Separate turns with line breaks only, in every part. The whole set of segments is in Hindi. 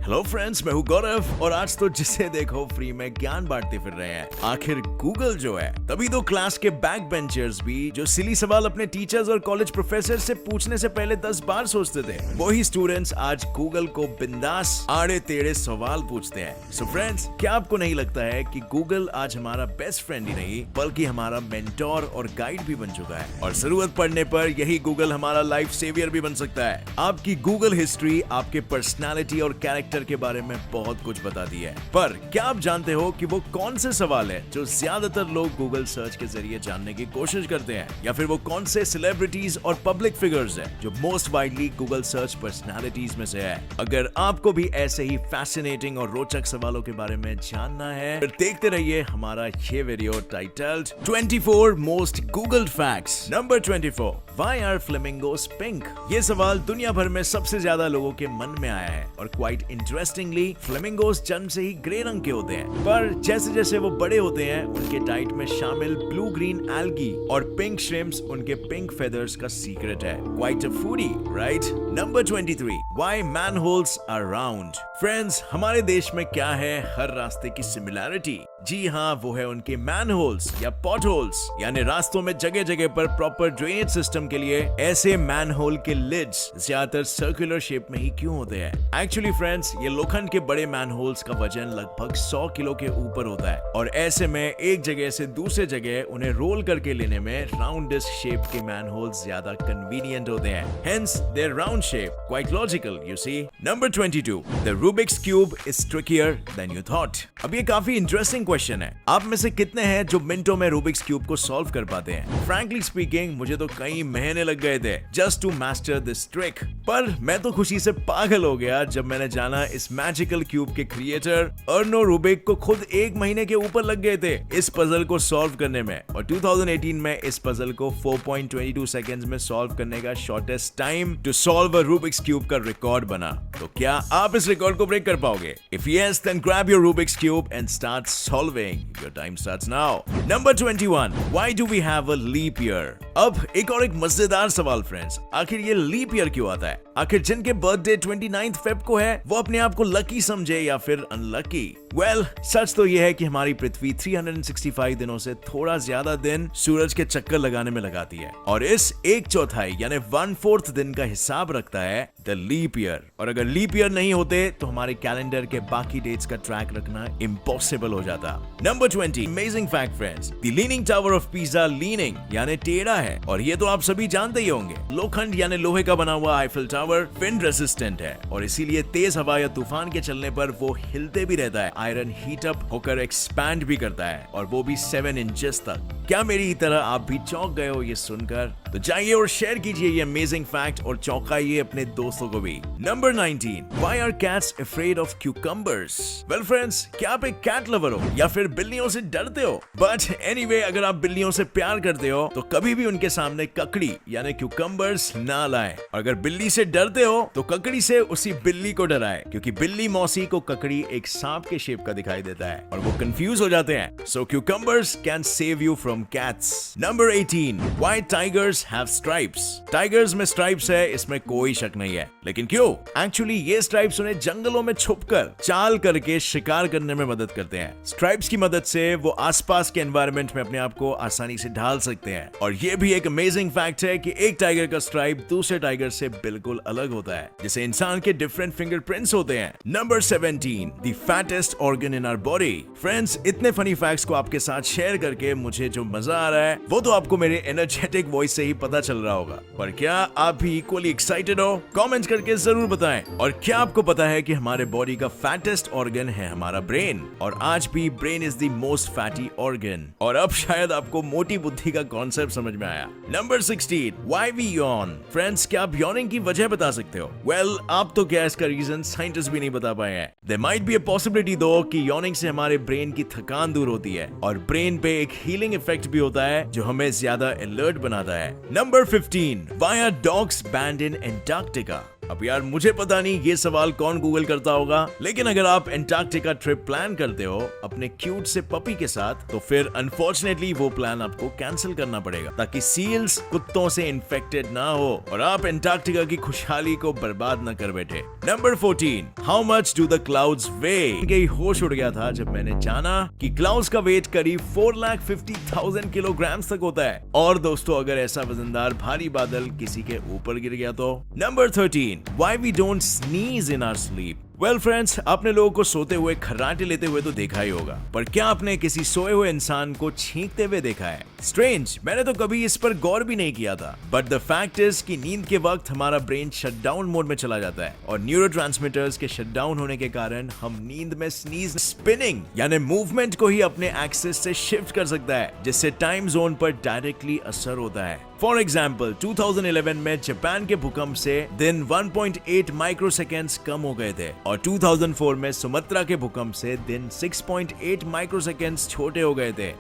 हेलो फ्रेंड्स, मैं हूँ गौरव और आज तो जिसे देखो फ्री में ज्ञान बांटते फिर रहे हैं। आखिर गूगल जो है, तभी तो क्लास के बैक बेंचर्स भी जो सिली सवाल अपने टीचर्स और कॉलेज प्रोफेसर से पूछने से पहले 10 बार सोचते थे, वही स्टूडेंट्स आज गूगल को बिंदास आड़े टेढ़े सवाल पूछते हैं। सो फ्रेंड्स, क्या आपको नहीं लगता है कि गूगल आज हमारा बेस्ट फ्रेंड ही नहीं बल्कि हमारा मेंटोर और गाइड भी बन चुका है, और जरूरत पड़ने पर यही गूगल हमारा लाइफ सेवियर भी बन सकता है। आपकी गूगल हिस्ट्री आपके पर्सनालिटी और कैरेक्टर के बारे में बहुत कुछ बताती है, पर क्या आप जानते हो कि वो कौन से सवाल है जो ज्यादातर लोग गूगल सर्च के जरिए जानने की कोशिश करते हैं, या फिर वो कौन से सेलिब्रिटीज और पब्लिक फिगर्स हैं जो most widely Google search personalities में से है। अगर आपको भी ऐसे ही फैसिनेटिंग और रोचक सवालों के बारे में जानना है, फिर देखते रहिए हमारा ये video titled 24 most googled facts. Number 24, why are flamingos pink? ये सवाल दुनिया भर में सबसे ज्यादा लोगों के मन में आया है, और क्वाइट इंटरेस्टिंगली फ्लेमिंगोस जन्म से ही ग्रे रंग के होते हैं, पर जैसे जैसे वो बड़े होते हैं उनके डाइट में शामिल ब्लू ग्रीन एल्गी और पिंक श्रिम्प्स उनके पिंक फेदर्स का सीक्रेट है। Quite a foodie, right? Number 23, why manholes are round? Friends, हमारे देश में क्या है हर रास्ते की सिमिलैरिटी? जी हाँ, वो है उनके मैनहोल्स या पॉटहोल्स, यानी रास्तों में जगह जगह पर प्रॉपर ड्रेनेज सिस्टम के लिए ऐसे मैनहोल के लिड्स ज्यादातर सर्कुलर शेप में ही क्यों होते हैं? एक्चुअली फ्रेंड्स, ये लोखंड के बड़े मैनहोल्स का वजन लगभग 100 किलो के ऊपर होता है, और ऐसे में एक जगह से दूसरे जगह उन्हें रोल करके लेने में राउंड डिस्क शेप के मैनहोल्स ज्यादा कन्वीनियंट होते हैं। Hence, their round shape, quite logical, you see. Number 22, the Rubik's Cube is trickier than you thought. अब ये काफी इंटरेस्टिंग क्वेश्चन है। आप में से कितने हैं जो मिनटों में रूबिक्स क्यूब को सॉल्व कर पाते हैं? फ्रैंकली स्पीकिंग, मुझे तो कई महीने लग गए थे just to master this trick, पर मैं तो खुशी से पागल हो गया जब मैंने जाना इस मैजिकल क्यूब के क्रिएटर अर्नो रूबिक को खुद 1 महीने के ऊपर लग गए थे इस पजल को सॉल्व करने में, और 2018 में इस पजल को 4.22 सेकेंड्स में सॉल्व करने का shortest time to solve a Rubik's cube का रिकॉर्ड बना। तो क्या आप इस रिकॉर्ड को ब्रेक कर पाओगे? If yes, then grab your Rubik's cube and start solving. Your time starts now. Number 21, why do we have a leap year? अब एक और एक मजेदार सवाल फ्रेंड्स, आखिर ये लीप ईयर क्यों आता है? आखिर जिनके बर्थडे 29 फेब को है वो अपने आप को लकी समझे या फिर अनलकी? वेल, सच तो यह है कि हमारी पृथ्वी 365 दिनों से थोड़ा ज्यादा दिन सूरज के चक्कर लगाने में लगाती है, और इस 1/4 यानी 1/4 दिन का हिसाब रखता है द लीप ईयर। और अगर लीप ईयर नहीं होते तो हमारे कैलेंडर के बाकी डेट्स का ट्रैक रखना इम्पॉसिबल हो जाता। Number 20, amazing fact friends, the leaning tower of Pisa leaning यानी टेढ़ा है, और ये तो आप सभी जानते ही होंगे। लोखंड यानी लोहे का बना हुआ आईफिल टावर विंड रेसिस्टेंट है, और इसीलिए तेज हवा या तूफान के चलने पर वो हिलते भी रहता है। आयरन हीट अप होकर एक्सपैंड भी करता है, और वो भी 7 इंचेस तक। क्या मेरी तरह आप भी चौंक गए हो ये सुनकर? तो जाइए और शेयर कीजिए ये अमेजिंग फैक्ट और चौंकाइए अपने दोस्तों को भी। Number 19, why are cats afraid of cucumbers? Well friends, क्या आप एक कैट लवर हो या फिर बिल्लियों से डरते हो? बट एनीवे, अगर आप बिल्लियों से प्यार करते हो तो कभी भी उनके सामने ककड़ी यानी क्यूकम्बर्स ना लाएं, और अगर बिल्ली से डरते हो तो ककड़ी से उसी बिल्ली को डराएं, क्योंकि बिल्ली मौसी को ककड़ी एक सांप के शेप का दिखाई देता है और वो कंफ्यूज हो जाते हैं। So cucumbers can save you from cats. Number 18, why tigers have stripes? Tigers में स्ट्राइप्स है, इसमें कोई शक नहीं है, लेकिन क्यों? एक्चुअली ये स्ट्राइप्स उन्हें जंगलों में छुपकर चाल करके शिकार करने में मदद करते हैं। स्ट्राइप्स की मदद से वो आसपास के एनवायरनमेंट में अपने आप को आसानी से ढाल सकते हैं, और ये भी एक अमेजिंग फैक्ट है कि एक टाइगर का स्ट्राइप दूसरे टाइगर से बिल्कुल अलग होता है, जैसे इंसान के डिफरेंट फिंगरप्रिंट्स होते हैं। Number 17, the fattest organ in our body. Friends, इतने फनी फैक्ट्स को आपके साथ शेयर करके मुझे जो मजा आ रहा है वो तो आपको मेरे एनर्जेटिक वॉइस से ही पता चल रहा होगा, पर क्या आप भी इक्वली एक्साइटेड हो? कमेंट्स करके जरूर बताएं। और क्या आपको पता है कि हमारे बॉडी का फैटेस्ट ऑर्गन है हमारा ब्रेन, और आज भी brain is the most fatty organ. और अब शायद आपको मोटी बुद्धि का कॉन्सेप्ट समझ में आया। Number 16, why we yawn? Friends, क्या आप यॉर्निंग की वजह बता सकते हो? वेल, आप तो क्या इसका रीजन साइंटिस्ट भी नहीं बता पाए हैं। There might be a possibility दो कि यॉर्निंग से हमारे ब्रेन की थकान दूर होती है, और ब्रेन पे एक हीलिंग इफेक्ट भी होता है जो हमें ज्यादा अलर्ट बनाता है। Number 15, why are dogs banned in Antarctica? अब यार मुझे पता नहीं ये सवाल कौन गूगल करता होगा, लेकिन अगर आप एंटार्क्टिका ट्रिप प्लान करते हो अपने क्यूट से पपी के साथ, तो फिर अनफॉर्चुनेटली वो प्लान आपको कैंसिल करना पड़ेगा, ताकि सील्स कुत्तों से इन्फेक्टेड ना हो और आप एंटार्क्टिका की खुशहाली को बर्बाद न कर बैठे। Number 14, how much do the clouds weigh? यही होश उड़ गया था जब मैंने जाना कि क्लाउड्स का वेट करीब 4,50,000 किलोग्राम तक होता है। और दोस्तों, अगर ऐसा वजनदार भारी बादल किसी के ऊपर गिर गया तो? Number 13, why we don't sneeze in our sleep? Well friends, आपने लोगों को सोते हुए खर्राटे लेते हुए तो देखा ही होगा, पर क्या आपने किसी सोए हुए इंसान को छींकते हुए देखा है? स्ट्रेंज, मैंने तो कभी इस पर गौर भी नहीं किया था। बट द फैक्ट इज कि नींद के वक्त हमारा ब्रेन शटडाउन मोड में चला जाता है और न्यूरोट्रांसमीटर्स के शटडाउन होने के कारण हम नींद में स्नीज, स्पिनिंग यानी मूवमेंट को ही अपने एक्सिस से शिफ्ट कर सकता है, जिससे टाइम जोन पर डायरेक्टली असर होता है। फॉर एग्जाम्पल 2011 में जापान के भूकंप से दिन 1.8 माइक्रोसेकेंड्स कम हो गए थे और 2004 में सुमात्रा के भूकंप से दिन 6.8 माइक्रोसेकेंड्स छोटे हो गए थे।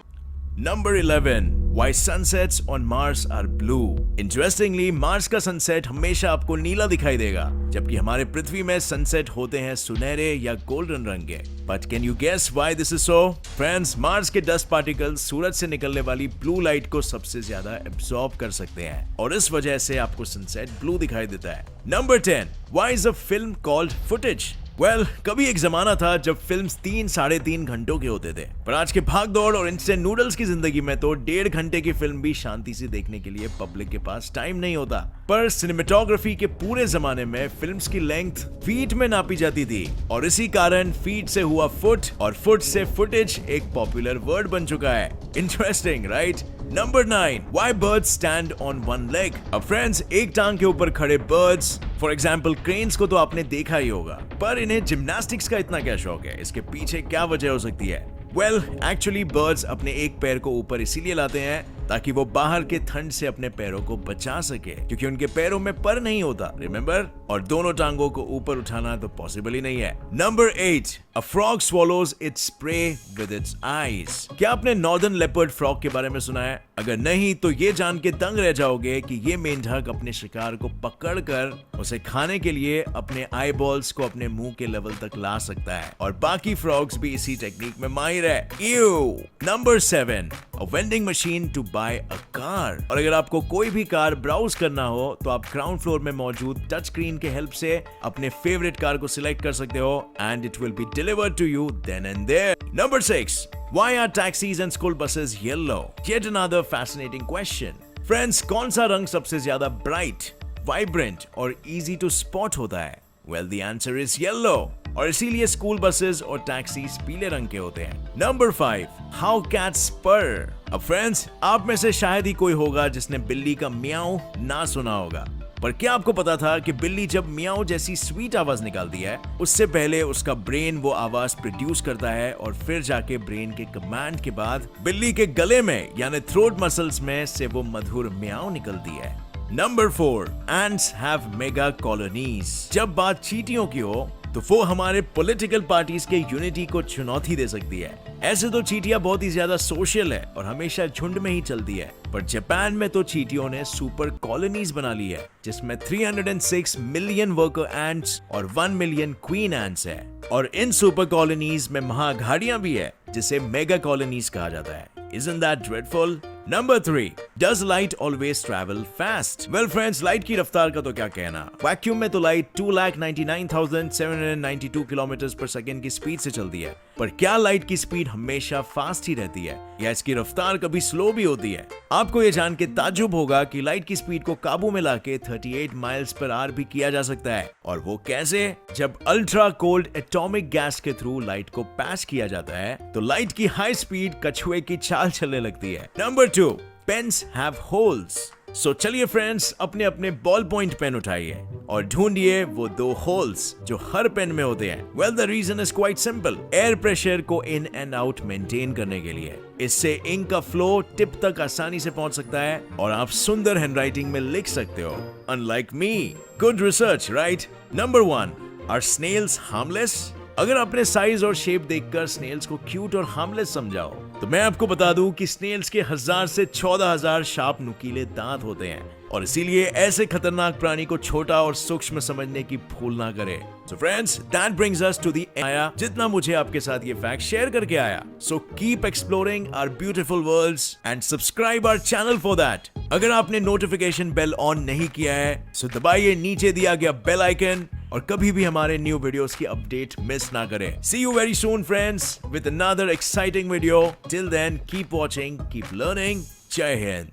Number 11, why sunsets on Mars are blue? Interestingly, Mars का सनसेट हमेशा आपको नीला दिखाई देगा, जबकि हमारे पृथ्वी में सनसेट होते हैं सुनहरे या गोल्डन रंग के। But can you guess why this is so? Friends, Mars के डस्ट पार्टिकल्स सूरज से निकलने वाली ब्लू लाइट को सबसे ज्यादा एब्सॉर्ब कर सकते हैं और इस वजह से आपको सनसेट ब्लू दिखाई देता है। Number 10, why is a film called footage? कभी एक जमाना था जब फिल्म्स 3-3.5 घंटों के होते थे, पर आज के भाग दौड़ और इंस्टेंट नूडल्स की जिंदगी में तो 1.5 घंटे की फिल्म भी शांति से देखने के लिए पब्लिक के पास टाइम नहीं होता। पर सिनेमेटोग्राफी के पूरे जमाने में फिल्म्स की लेंथ फीट में नापी जाती थी और इसी कारण फीट से हुआ फुट और फुट से फुटेज एक पॉपुलर वर्ड बन चुका है। Interesting, right? Number 9, why birds stand on one leg? अब फ्रेंड्स, एक टांग के ऊपर खड़े बर्ड्स, फॉर एग्जाम्पल क्रेन्स को तो आपने देखा ही होगा, पर इन्हें जिम्नास्टिक्स का इतना क्या शौक है? इसके पीछे क्या वजह हो सकती है? एक्चुअली बर्ड्स अपने एक पैर को ऊपर इसीलिए लाते हैं ताकि वो बाहर के ठंड से अपने पैरों को बचा सके, क्योंकि उनके पैरों में पर नहीं होता, रिमेंबर? और दोनों टांगों को ऊपर उठाना तो पॉसिबल ही नहीं है। Number 8, a frog swallows its prey with its eyes. क्या आपने नॉर्दर्न लेपर्ड फ्रॉग के बारे में सुना है? अगर नहीं तो ये जान के दंग रह जाओगे कि ये मेंढक अपने शिकार को पकड़कर उसे खाने के लिए अपने आई बॉल्स को अपने मुंह के लेवल तक ला सकता है और बाकी फ्रॉग्स भी इसी टेक्निक में माहिर है। Number 7, a vending machine to buy a car. और अगर आपको कोई भी कार ब्राउज करना हो तो आप ग्राउंड फ्लोर में मौजूद टच स्क्रीन के हेल्प से अपने फेवरेट कार को सिलेक्ट कर सकते हो and it will be delivered to you then and there. Number 6, why are taxis and school buses yellow? Yet another fascinating question. Friends, कौन सा रंग सबसे ज्यादा ब्राइट, वाइब्रेंट और इजी टू स्पॉट होता है? Well, the answer is yellow. और इसीलिए स्कूल बसेस और टैक्सीज पीले रंग के होते हैं। Number 5, how cats purr. अब फ्रेंड्स, आप में से शायद ही कोई होगा जिसने बिल्ली का मियाऊ ना सुना होगा, पर क्या आपको पता था कि बिल्ली जब मियाऊ जैसी स्वीट आवाज निकालती है, उससे पहले उसका ब्रेन वो आवाज प्रोड्यूस करता है और फिर जाके ब्रेन के कमांड के बाद बिल्ली के गले में यानी थ्रोट मसल्स में से वो मधुर मियाऊ निकलती है। Number 4, ants have mega colonies. जब बात चींटियों की हो तो वो हमारे पॉलिटिकल पार्टीज के यूनिटी को चुनौती दे सकती है। ऐसे तो चींटियां बहुत ही ज्यादा सोशल है और हमेशा झुंड में ही चलती है, पर जापान में तो चींटियों ने सुपर कॉलोनीज बना ली है जिसमें 306 मिलियन वर्कर एंट्स और 1 मिलियन क्वीन एंट्स है और इन सुपर कॉलोनीज में महाघाड़ियां भी है जिसे मेगा कॉलोनीज कहा जाता है। Isn't that dreadful? Number 3, does light always travel fast? Well friends, light की रफ्तार का तो क्या कहना। वैक्यूम में तो लाइट 2,99,792 किलोमीटर पर सेकेंड की स्पीड से चलती है, पर क्या लाइट की स्पीड हमेशा फास्ट ही रहती है या इसकी रफ्तार कभी स्लो भी होती है? आपको ये जान के ताज्जुब होगा कि लाइट की स्पीड को काबू में लाके 38 माइल्स पर आवर भी किया जा सकता है, और वो कैसे? जब अल्ट्रा कोल्ड एटॉमिक गैस के थ्रू लाइट को पास किया जाता है तो लाइट की हाई स्पीड कछुए की चाल चलने लगती है। Number 2, pens have holes. So चलिए फ्रेंड्स, अपने अपने बॉल पॉइंट पेन उठाइए और ढूंढिए वो 2 होल्स जो हर पेन में होते हैं। Well, the reason is quite simple. Air pressure को इन एंड आउट मेंटेन करने के लिए। इससे इंक का फ्लो टिप तक आसानी से पहुंच सकता है और आप सुंदर हैंडराइटिंग में लिख सकते हो। Unlike me. Good research, right? Number 1, are snails harmless? अगर अपने साइज और शेप देखकर स्नेल्स को क्यूट और हार्मलेस समझाओ, तो मैं आपको बता दूं कि स्नेल्स के 1000 से 14000 शार्प नुकीले दांत होते हैं और इसीलिए ऐसे खतरनाक प्राणी को छोटा और सूक्ष्म समझने की भूल ना करें। So friends, that brings us to the आया जितना मुझे आपके साथ ये फैक्ट शेयर करके आया। So keep exploring our beautiful worlds and subscribe our channel for that। अगर आपने नोटिफिकेशन बेल ऑन नहीं किया है, so दबाइए नीचे दिया गया बेल आइकन और कभी भी हमारे न्यू वीडियोस की अपडेट मिस ना करें। See you very soon friends with another exciting video. Till then, keep watching, keep learning. जय हिंद।